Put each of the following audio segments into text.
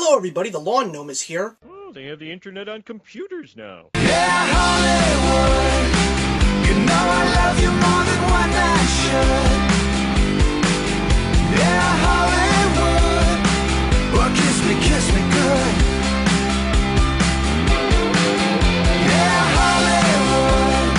Hello everybody, the Lawn Gnome is here. Oh, they have the internet on computers now. Yeah, Hollywood, you know I love you more than one I should. Yeah, Hollywood, well kiss me good. Yeah, Hollywood,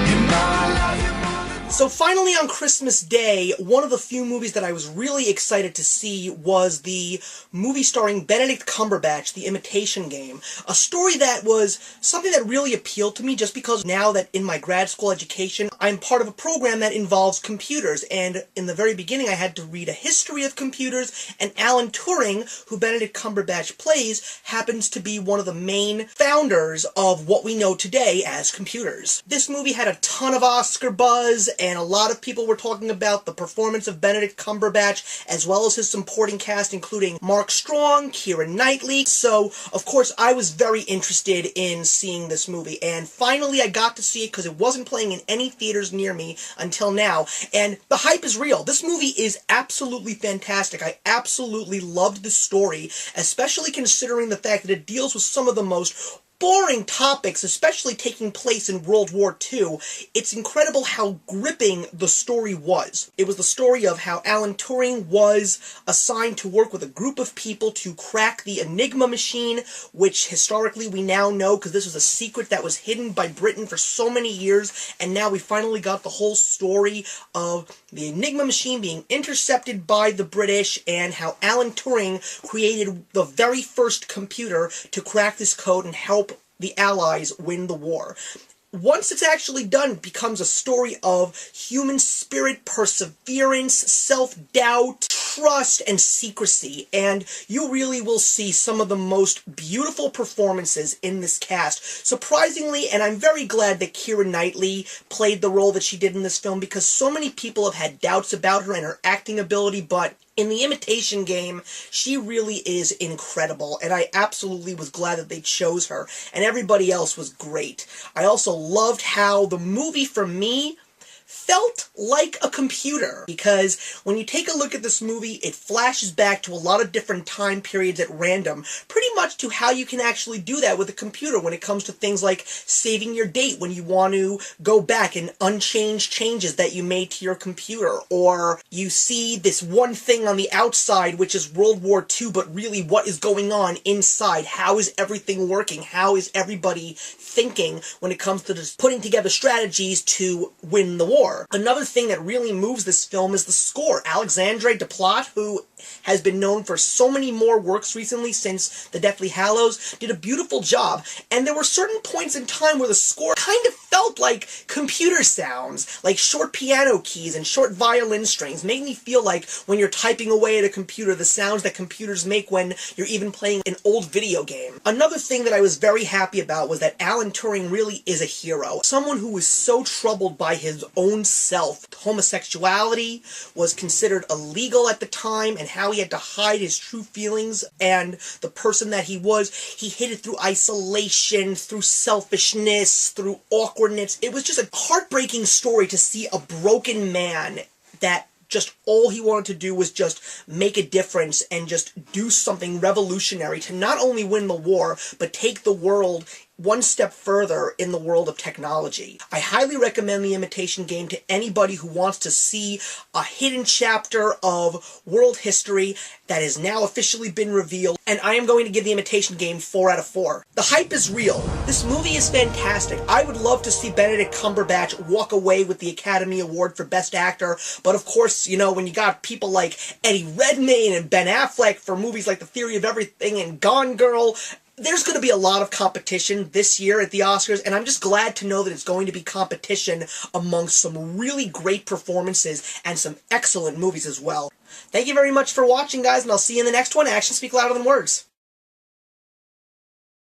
you know I love you more than... So finally on Christmas Day, one of the few movies that I was really excited to see was the movie starring Benedict Cumberbatch, The Imitation Game. A story that was something that really appealed to me just because now that in my grad school education, I'm part of a program that involves computers. And in the very beginning, I had to read a history of computers, and Alan Turing, who Benedict Cumberbatch plays, happens to be one of the main founders of what we know today as computers. This movie had a ton of Oscar buzz, and a lot of people were talking about the performance of Benedict Cumberbatch, as well as his supporting cast, including Mark Strong, Keira Knightley. So, of course, I was very interested in seeing this movie, and finally I got to see it because it wasn't playing in any theaters near me until now, and the hype is real. This movie is absolutely fantastic. I absolutely loved the story, especially considering the fact that it deals with some of the most boring topics, especially taking place in World War II. It's incredible how gripping the story was. It was the story of how Alan Turing was assigned to work with a group of people to crack the Enigma machine, which historically we now know because this was a secret that was hidden by Britain for so many years, and now we finally got the whole story of the Enigma machine being intercepted by the British and how Alan Turing created the very first computer to crack this code and help the Allies win the war. Once it's actually done, it becomes a story of human spirit, perseverance, self-doubt, trust, and secrecy. And you really will see some of the most beautiful performances in this cast. Surprisingly, and I'm very glad that Keira Knightley played the role that she did in this film, because so many people have had doubts about her and her acting ability, but in The Imitation Game, she really is incredible, and I absolutely was glad that they chose her, and everybody else was great. I also loved how the movie, for me, felt like a computer, because when you take a look at this movie, it flashes back to a lot of different time periods at random, pretty much to how you can actually do that with a computer when it comes to things like saving your date when you want to go back and unchange changes that you made to your computer, or you see this one thing on the outside which is World War II, but really what is going on inside? How is everything working? How is everybody thinking when it comes to just putting together strategies to win the war? Another thing that really moves this film is the score. Alexandre Desplat, who has been known for so many more works recently since The Deathly Hallows, did a beautiful job. And there were certain points in time where the score kind of felt like computer sounds, like short piano keys and short violin strings. Made me feel like when you're typing away at a computer, the sounds that computers make when you're even playing an old video game. Another thing that I was very happy about was that Alan Turing really is a hero. Someone who was so troubled by his own self. Homosexuality was considered illegal at the time, and how he had to hide his true feelings and the person that he was. He hid it through isolation, through selfishness, through awkwardness. It was just a heartbreaking story to see a broken man that just all he wanted to do was just make a difference and just do something revolutionary to not only win the war, but take the world one step further in the world of technology. I highly recommend The Imitation Game to anybody who wants to see a hidden chapter of world history that has now officially been revealed, and I am going to give The Imitation Game 4 out of 4. The hype is real. This movie is fantastic. I would love to see Benedict Cumberbatch walk away with the Academy Award for Best Actor, but of course, you know, when you got people like Eddie Redmayne and Ben Affleck for movies like The Theory of Everything and Gone Girl, there's going to be a lot of competition this year at the Oscars, and I'm just glad to know that it's going to be competition amongst some really great performances and some excellent movies as well. Thank you very much for watching, guys, and I'll see you in the next one. Actions speak louder than words.